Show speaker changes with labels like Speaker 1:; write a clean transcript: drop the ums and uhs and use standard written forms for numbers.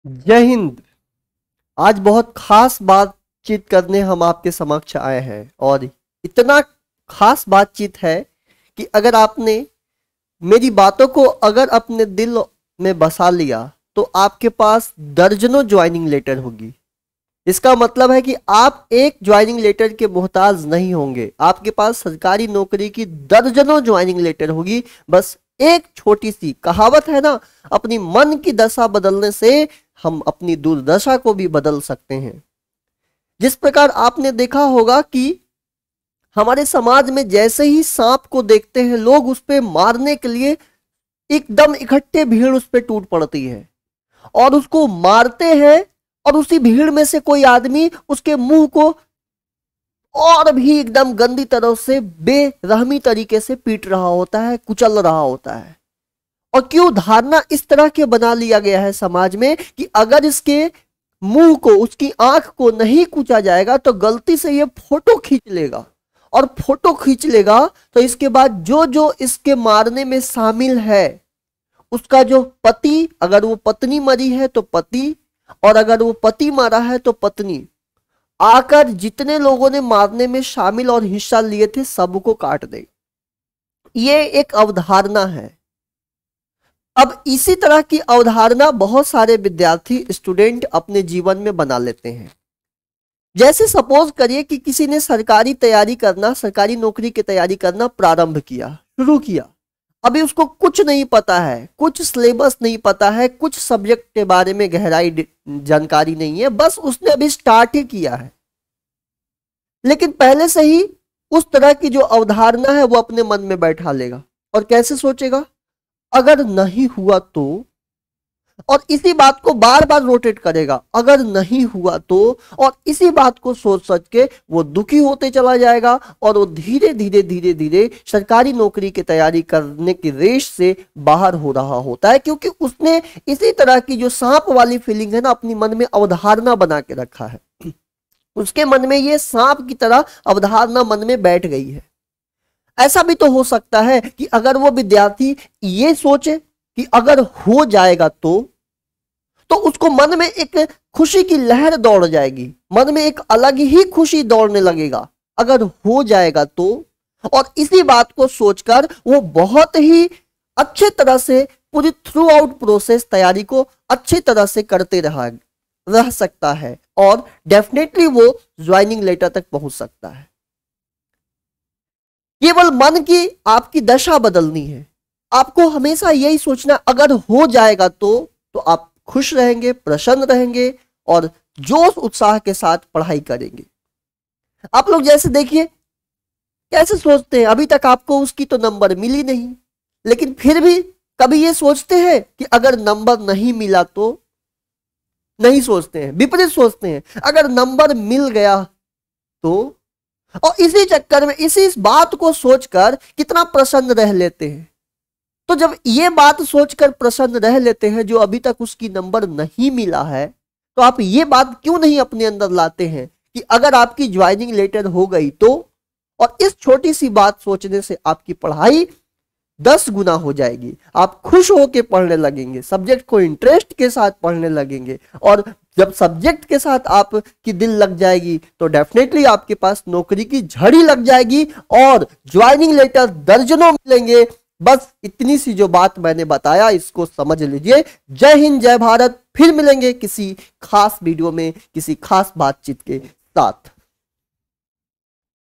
Speaker 1: जय हिंद। आज बहुत खास बातचीत करने हम आपके समक्ष आए हैं और इतना खास बातचीत है कि अगर आपने मेरी बातों को अगर अपने दिल में बसा लिया तो आपके पास दर्जनों ज्वाइनिंग लेटर होगी। इसका मतलब है कि आप एक ज्वाइनिंग लेटर के मोहताज नहीं होंगे, आपके पास सरकारी नौकरी की दर्जनों ज्वाइनिंग लेटर होगी। बस एक छोटी सी कहावत है ना, अपनी मन की दशा बदलने से हम अपनी दुर्दशा को भी बदल सकते हैं। जिस प्रकार आपने देखा होगा कि हमारे समाज में जैसे ही सांप को देखते हैं लोग उस पे मारने के लिए एकदम इकट्ठे भीड़ उस पे टूट पड़ती है और उसको मारते हैं, और उसी भीड़ में से कोई आदमी उसके मुंह को और भी एकदम गंदी तरह से बेरहमी तरीके से पीट रहा होता है, कुचल रहा होता है। और क्यों धारणा इस तरह के बना लिया गया है समाज में कि अगर इसके मुंह को, उसकी आंख को नहीं कूचा जाएगा तो गलती से ये फोटो खींच लेगा, और फोटो खींच लेगा तो इसके बाद जो जो इसके मारने में शामिल है उसका जो पति, अगर वो पत्नी मरी है तो पति, और अगर वो पति मारा है तो पत्नी, आकर जितने लोगों ने मारने में शामिल और हिस्सा लिए थे सबको काट दे। ये एक अवधारणा है। अब इसी तरह की अवधारणा बहुत सारे विद्यार्थी, स्टूडेंट अपने जीवन में बना लेते हैं। जैसे सपोज करिए कि किसी ने सरकारी तैयारी करना, सरकारी नौकरी की तैयारी करना प्रारंभ किया, शुरू किया। अभी उसको कुछ नहीं पता है, कुछ सिलेबस नहीं पता है, कुछ सब्जेक्ट के बारे में गहराई जानकारी नहीं है, बस उसने अभी स्टार्ट ही किया है। लेकिन पहले से ही उस तरह की जो अवधारणा है वो अपने मन में बैठा लेगा और कैसे सोचेगा, अगर नहीं हुआ तो, और इसी बात को बार बार रोटेट करेगा, अगर नहीं हुआ तो, और इसी बात को सोच के वो दुखी होते चला जाएगा और वो धीरे धीरे धीरे धीरे सरकारी नौकरी की तैयारी करने की रेस से बाहर हो रहा होता है, क्योंकि उसने इसी तरह की जो सांप वाली फीलिंग है ना, अपनी मन में अवधारणा बना के रखा है। उसके मन में ये सांप की तरह अवधारणा मन में बैठ गई है। ऐसा भी तो हो सकता है कि अगर वो विद्यार्थी ये सोचे कि अगर हो जाएगा तो उसको मन में एक खुशी की लहर दौड़ जाएगी, मन में एक अलग ही खुशी दौड़ने लगेगा अगर हो जाएगा तो। और इसी बात को सोचकर वो बहुत ही अच्छे तरह से पूरी थ्रू आउट प्रोसेस तैयारी को अच्छी तरह से करते रह सकता है और डेफिनेटली वो ज्वाइनिंग लेटर तक पहुंच सकता है। केवल मन की आपकी दशा बदलनी है। आपको हमेशा यही सोचना, अगर हो जाएगा तो आप खुश रहेंगे, प्रसन्न रहेंगे और जोश उत्साह के साथ पढ़ाई करेंगे। आप लोग जैसे देखिए कैसे सोचते हैं, अभी तक आपको उसकी तो नंबर मिली नहीं, लेकिन फिर भी कभी ये सोचते हैं कि अगर नंबर नहीं मिला तो? नहीं सोचते हैं, विपरीत सोचते हैं, अगर नंबर मिल गया तो। और इसी चक्कर में, इसी बात को सोचकर कितना प्रसन्न रह लेते हैं। तो जब ये बात सोचकर प्रसन्न रह लेते हैं जो अभी तक उसकी नंबर नहीं मिला है, तो आप ये बात क्यों नहीं अपने अंदर लाते हैं कि अगर आपकी ज्वाइनिंग लेटर हो गई तो? और इस छोटी सी बात सोचने से आपकी पढ़ाई 10 गुना हो जाएगी। आप खुश होकर पढ़ने लगेंगे, सब्जेक्ट को इंटरेस्ट के साथ पढ़ने लगेंगे, और जब सब्जेक्ट के साथ आपकी दिल लग जाएगी तो डेफिनेटली आपके पास नौकरी की झड़ी लग जाएगी और ज्वाइनिंग लेटर दर्जनों मिलेंगे। बस इतनी सी जो बात मैंने बताया इसको समझ लीजिए। जय हिंद, जय भारत। फिर मिलेंगे किसी खास वीडियो में किसी खास बातचीत के साथ।